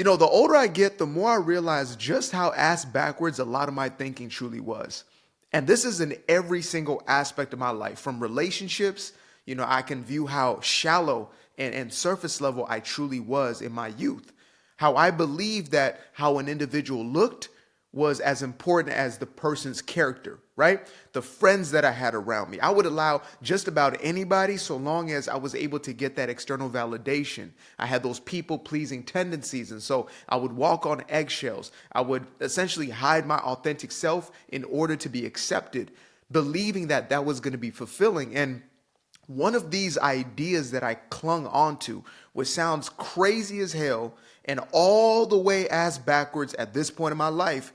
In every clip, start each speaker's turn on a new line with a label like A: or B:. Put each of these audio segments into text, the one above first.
A: The older I get, the more I realize just how ass backwards a lot of my thinking truly was. And this is in every single aspect of my life, from relationships. I can view how shallow and surface level I truly was in my youth. How I believed that how an individual looked was as important as the person's character, right? The friends that I had around me. I would allow just about anybody so long as I was able to get that external validation. I had those people pleasing tendencies. And so I would walk on eggshells. I would essentially hide my authentic self in order to be accepted, believing that that was going to be fulfilling. And one of these ideas that I clung onto, which sounds crazy as hell and all the way ass backwards at this point in my life,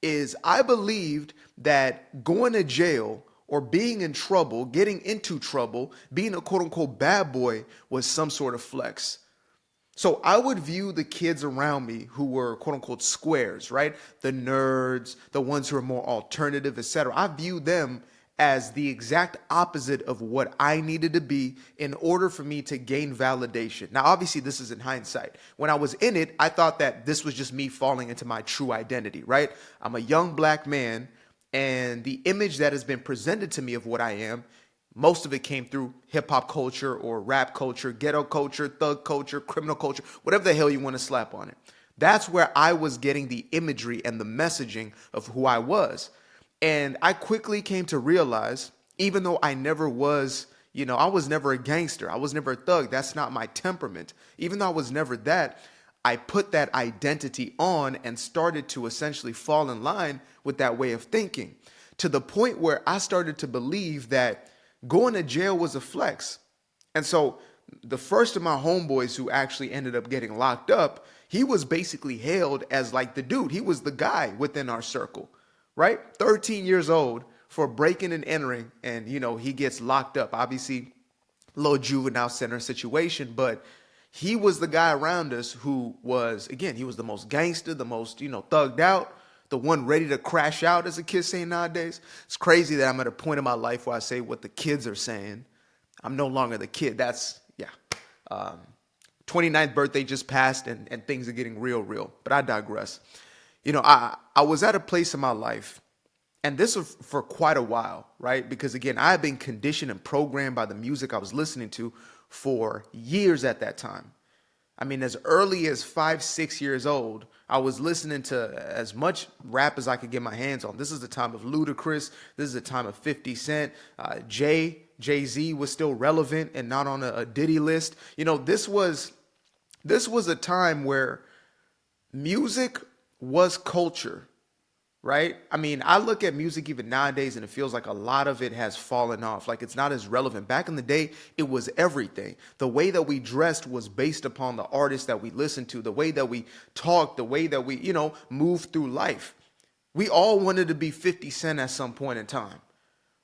A: is I believed that going to jail or being in trouble, getting into trouble, being a quote unquote bad boy was some sort of flex. So I would view the kids around me who were quote unquote squares, right? The nerds, the ones who are more alternative, etc. I viewed them as the exact opposite of what I needed to be in order for me to gain validation. Now, obviously, this is in hindsight. When I was in it, I thought that this was just me falling into my true identity, right? I'm a young black man, and the image that has been presented to me of what I am, most of it came through hip hop culture or rap culture, ghetto culture, thug culture, criminal culture, whatever the hell you want to slap on it. That's where I was getting the imagery and the messaging of who I was. And I quickly came to realize, even though I never was, I was never a gangster. I was never a thug. That's not my temperament. Even though I was never that, I put that identity on and started to essentially fall in line with that way of thinking, to the point where I started to believe that going to jail was a flex. And so the first of my homeboys who actually ended up getting locked up, he was basically hailed as like the dude. He was the guy within our circle. Right? 13 years old for breaking and entering, and he gets locked up. Obviously, low juvenile center situation, but he was the guy around us who was, again, he was the most gangster, the most, thugged out, the one ready to crash out, as the kids say nowadays. It's crazy that I'm at a point in my life where I say what the kids are saying. I'm no longer the kid. That's, yeah. 29th birthday just passed, and things are getting real, but I digress. I was at a place in my life, and this was for quite a while, right? Because again, I had been conditioned and programmed by the music I was listening to for years at that time. I mean, as early as 5, 6 years old, I was listening to as much rap as I could get my hands on. This is the time of Ludacris. This is the time of 50 Cent. Jay-Z was still relevant and not on a Diddy list. This was a time where music was culture, right? I mean, I look at music even nowadays and it feels like a lot of it has fallen off. Like it's not as relevant. Back in the day, it was everything. The way that we dressed was based upon the artists that we listened to, the way that we talked, the way that we, moved through life. We all wanted to be 50 Cent at some point in time,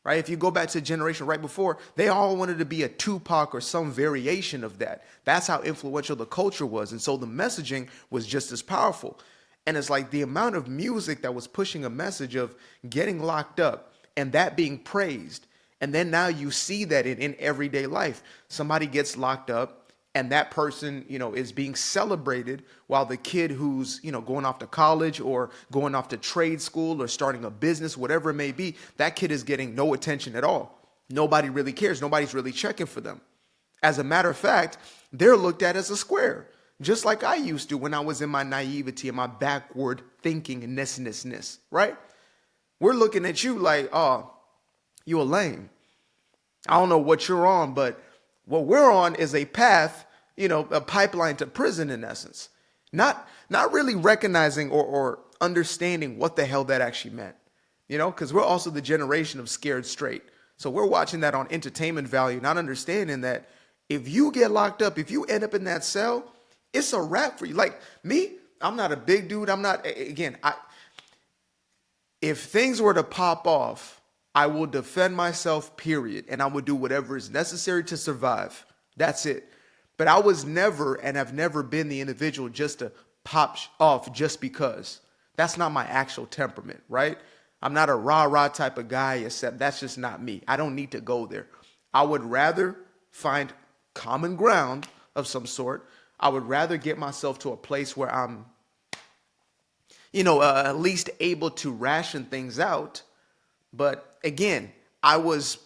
A: right? If you go back to the generation right before, they all wanted to be a Tupac or some variation of that. That's how influential the culture was. And so the messaging was just as powerful. And it's like the amount of music that was pushing a message of getting locked up and that being praised. And then now you see that in everyday life. Somebody gets locked up and that person, is being celebrated while the kid who's, going off to college or going off to trade school or starting a business, whatever it may be, that kid is getting no attention at all. Nobody really cares. Nobody's really checking for them. As a matter of fact, they're looked at as a square. Just like I used to when I was in my naivety and my backward thinking and ness, right? We're looking at you like, oh, you a lame. I don't know what you're on, but what we're on is a path, a pipeline to prison in essence. Not really recognizing or understanding what the hell that actually meant, because we're also the generation of scared straight. So we're watching that on entertainment value, not understanding that if you get locked up, if you end up in that cell, it's a wrap for you. Like me, I'm not a big dude. If things were to pop off, I will defend myself, period. And I will do whatever is necessary to survive. That's it. But I was never and have never been the individual just to pop off just because. That's not my actual temperament, right? I'm not a rah-rah type of guy, except that's just not me. I don't need to go there. I would rather find common ground of some sort. I would rather get myself to a place where I'm, at least able to ration things out. But again, I was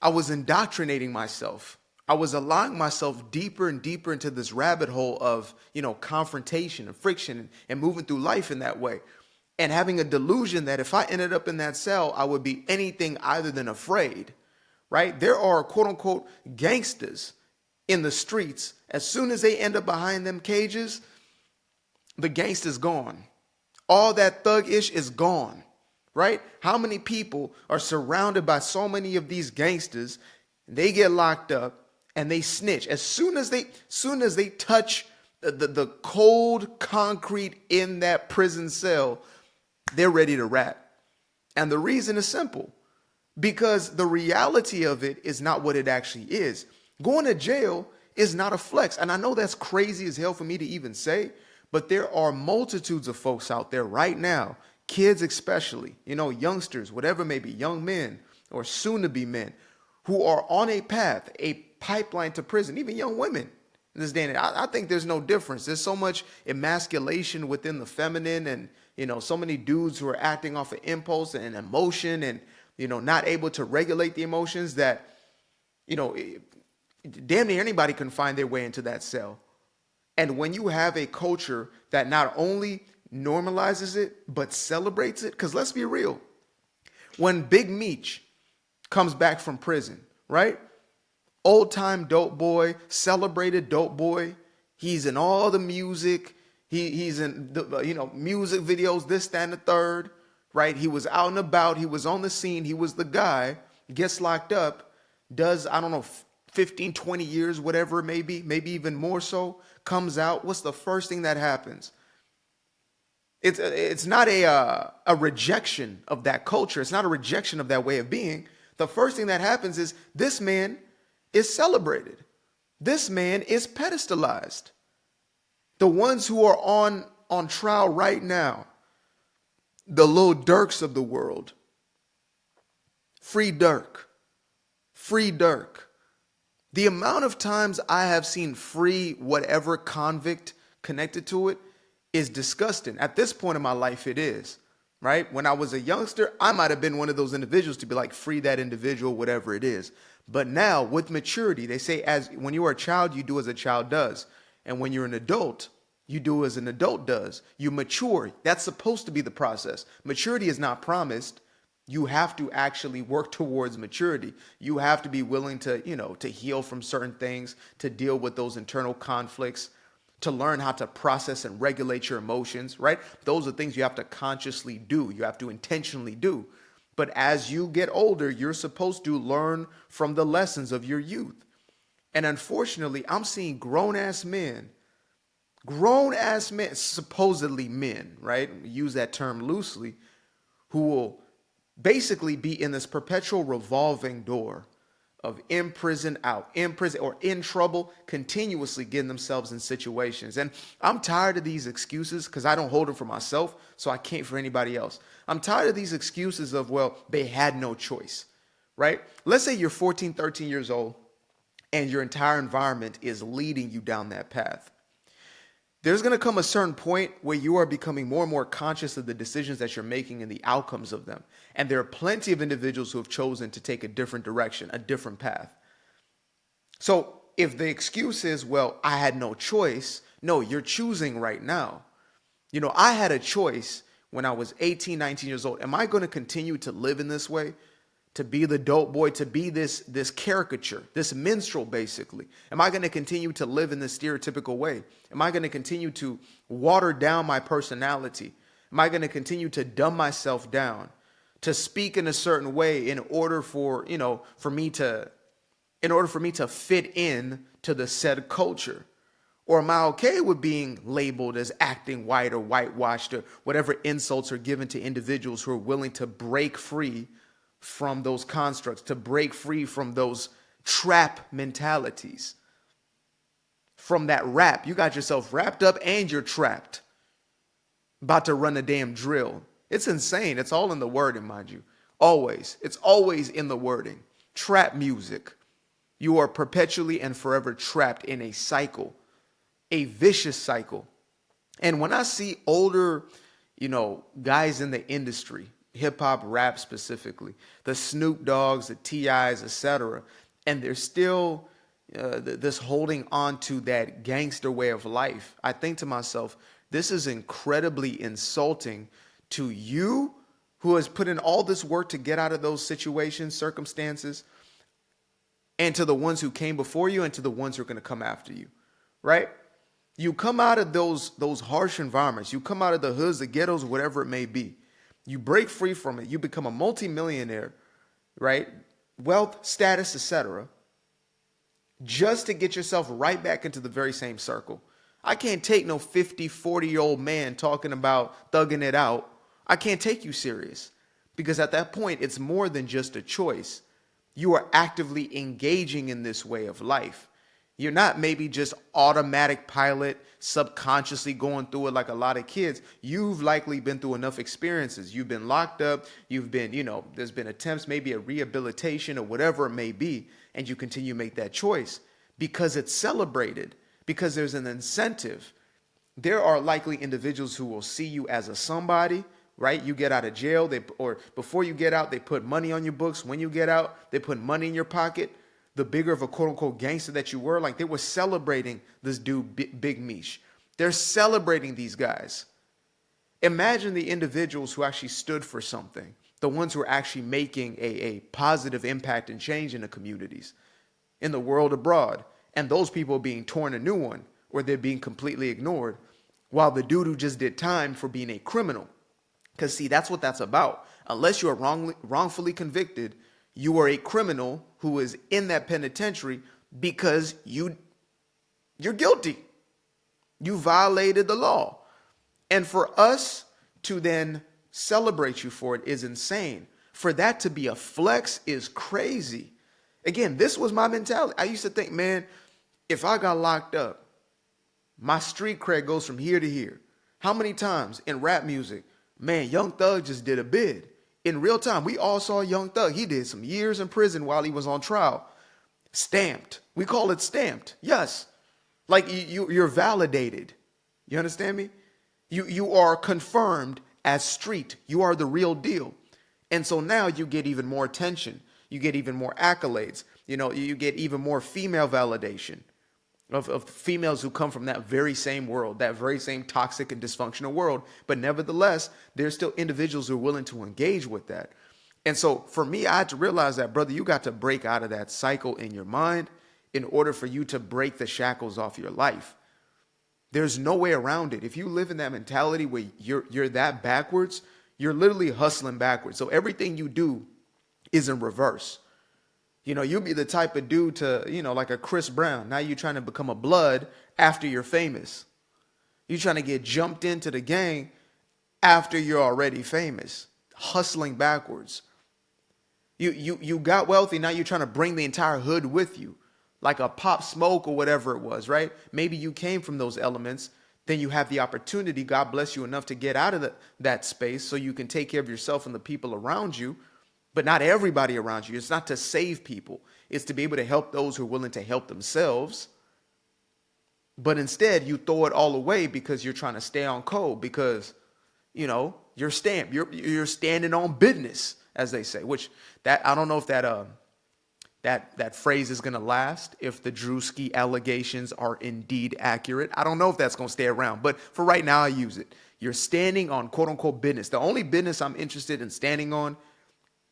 A: I was indoctrinating myself. I was allowing myself deeper and deeper into this rabbit hole of, confrontation and friction and moving through life in that way. And having a delusion that if I ended up in that cell, I would be anything other than afraid, right? There are quote unquote gangsters in the streets. As soon as they end up behind them cages, the gangster's gone. All that thug-ish is gone, right? How many people are surrounded by so many of these gangsters? They get locked up and they snitch. As soon as they touch the cold concrete in that prison cell, they're ready to rap. And the reason is simple, because the reality of it is not what it actually is. Going to jail is not a flex. And I know that's crazy as hell for me to even say, but there are multitudes of folks out there right now, kids especially, youngsters, whatever may be, young men or soon to be men, who are on a path, a pipeline to prison, even young women in this day and age. I think there's no difference. There's so much emasculation within the feminine, and, so many dudes who are acting off of impulse and emotion and, not able to regulate the emotions that, damn near anybody can find their way into that cell. And when you have a culture that not only normalizes it, but celebrates it, because let's be real, when Big Meech comes back from prison, right? Old time dope boy, celebrated dope boy. He's in all the music. He's in the, music videos, this, that, and the third, right? He was out and about. He was on the scene. He was the guy. Gets locked up, does, 15, 20 years, whatever it may be, maybe even more so, comes out. What's the first thing that happens? It's not a rejection of that culture. It's not a rejection of that way of being. The first thing that happens is this man is celebrated. This man is pedestalized. The ones who are on trial right now, the Lil Durks of the world, free Durk, free Durk. The amount of times I have seen free whatever convict connected to it is disgusting. At this point in my life, it is, right? When I was a youngster, I might have been one of those individuals to be like, free that individual, whatever it is. But now with maturity, they say when you are a child, you do as a child does. And when you're an adult, you do as an adult does. You mature. That's supposed to be the process. Maturity is not promised. You have to actually work towards maturity. You have to be willing to, to heal from certain things, to deal with those internal conflicts, to learn how to process and regulate your emotions, right? Those are things you have to consciously do. You have to intentionally do. But as you get older, you're supposed to learn from the lessons of your youth. And unfortunately, I'm seeing grown-ass men, supposedly men, right? Use that term loosely, who will basically be in this perpetual revolving door of in prison, out, in prison, or in trouble, continuously getting themselves in situations. And I'm tired of these excuses, because I don't hold them for myself, so I can't for anybody else. I'm tired of these excuses of, well, they had no choice, right? Let's say you're 14, 13 years old, and your entire environment is leading you down that path. There's going to come a certain point where you are becoming more and more conscious of the decisions that you're making and the outcomes of them. And there are plenty of individuals who have chosen to take a different direction, a different path. So if the excuse is, well, I had no choice, no, you're choosing right now. I had a choice when I was 18, 19 years old. Am I going to continue to live in this way? To be the dope boy, to be this caricature, this minstrel, basically? Am I going to continue to live in this stereotypical way? Am I going to continue to water down my personality? Am I going to continue to dumb myself down, to speak in a certain way in order for me to fit in to the said culture? Or am I okay with being labeled as acting white or whitewashed, or whatever insults are given to individuals who are willing to break free from those constructs, to break free from those trap mentalities? From that rap, you got yourself wrapped up and you're trapped, about to run a damn drill. It's insane. It's all in the wording, mind you. Always. It's always in the wording. Trap music. You are perpetually and forever trapped in a cycle. a vicious cycle. And when I see older, guys in the industry, hip hop, rap specifically, the Snoop Dogg's, the T.I.'s, etc., and they're still this holding on to that gangster way of life, I think to myself, this is incredibly insulting to you who has put in all this work to get out of those situations, circumstances, and to the ones who came before you and to the ones who are going to come after you, right? You come out of those harsh environments. You come out of the hoods, the ghettos, whatever it may be. You break free from it. You become a multimillionaire, right? Wealth, status, etc., just to get yourself right back into the very same circle. I can't take no 50, 40-year-old man talking about thugging it out. I can't take you serious, because at that point, it's more than just a choice. You are actively engaging in this way of life. You're not maybe just automatic pilot, subconsciously going through it like a lot of kids. You've likely been through enough experiences. You've been locked up. You've been, there's been attempts, maybe a rehabilitation or whatever it may be. And you continue to make that choice because it's celebrated, because there's an incentive. There are likely individuals who will see you as a somebody, right? You get out of jail, or before you get out, they put money on your books. When you get out, they put money in your pocket. The bigger of a quote unquote gangster that you were, like they were celebrating this dude, Big Meech. They're celebrating these guys. Imagine the individuals who actually stood for something, the ones who are actually making a positive impact and change in the communities, in the world abroad. And those people are being torn a new one, or they're being completely ignored, while the dude who just did time for being a criminal. Because see, that's what that's about. Unless you are wrongfully convicted, you are a criminal who is in that penitentiary because you're guilty. You violated the law. And for us to then celebrate you for it is insane. For that to be a flex is crazy. Again, this was my mentality. I used to think, man, if I got locked up, my street cred goes from here to here. How many times in rap music, man, Young Thug just did a bid. In real time, we all saw Young Thug. He did some years in prison while he was on trial. Stamped. We call it stamped. Yes. Like you're validated. You understand me? You are confirmed as street. You are the real deal. And so now you get even more attention. You get even more accolades. You get even more female validation of females who come from that very same world, that very same toxic and dysfunctional world. But nevertheless, there's still individuals who are willing to engage with that. And so for me, I had to realize that, brother, you got to break out of that cycle in your mind in order for you to break the shackles off your life. There's no way around it. If you live in that mentality where you're that backwards, you're literally hustling backwards. So everything you do is in reverse. You'll be the type of dude to, like a Chris Brown. Now you're trying to become a blood after you're famous. You're trying to get jumped into the gang after you're already famous, hustling backwards. You got wealthy. Now you're trying to bring the entire hood with you, like a Pop Smoke or whatever it was, right? Maybe you came from those elements. Then you have the opportunity, God bless you enough to get out of that space so you can take care of yourself and the people around you. But not everybody around you. It's not to save people. It's to be able to help those who are willing to help themselves. But instead, you throw it all away because you're trying to stay on code because, you're stamped. You're standing on business, as they say, which that I don't know if that phrase is going to last if the Drewski allegations are indeed accurate. I don't know if that's going to stay around. But for right now, I use it. You're standing on quote unquote business. The only business I'm interested in standing on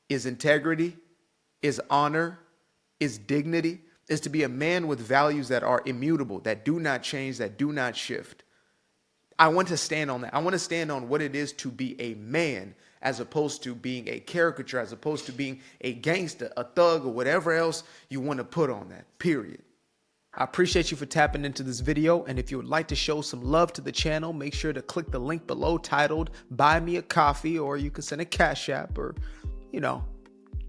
A: is integrity, is honor, is dignity, is to be a man with values that are immutable, that do not change, that do not shift. I want to stand on that. I want to stand on what it is to be a man as opposed to being a caricature, as opposed to being a gangster, a thug, or whatever else you want to put on that, period. I appreciate you for tapping into this video. And if you would like to show some love to the channel, make sure to click the link below titled Buy Me a Coffee, or you can send a Cash App, or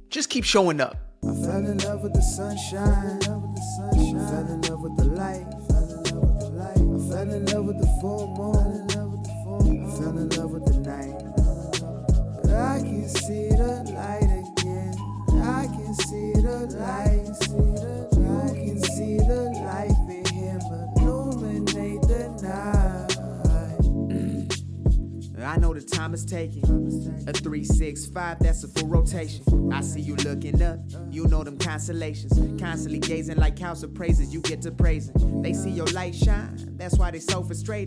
A: just keep showing up.
B: I fell in love with the sunshine. I fell in love with the light. I fell in love with the full moon. I fell in love with the night. But I can see the light again. I can see the light. You can see the life in him illuminate I know the time is taking. A 365, that's a full rotation. I see you looking up, you know them constellations. Constantly gazing like house of praises, you get to praising. They see your light shine, that's why they so frustrated.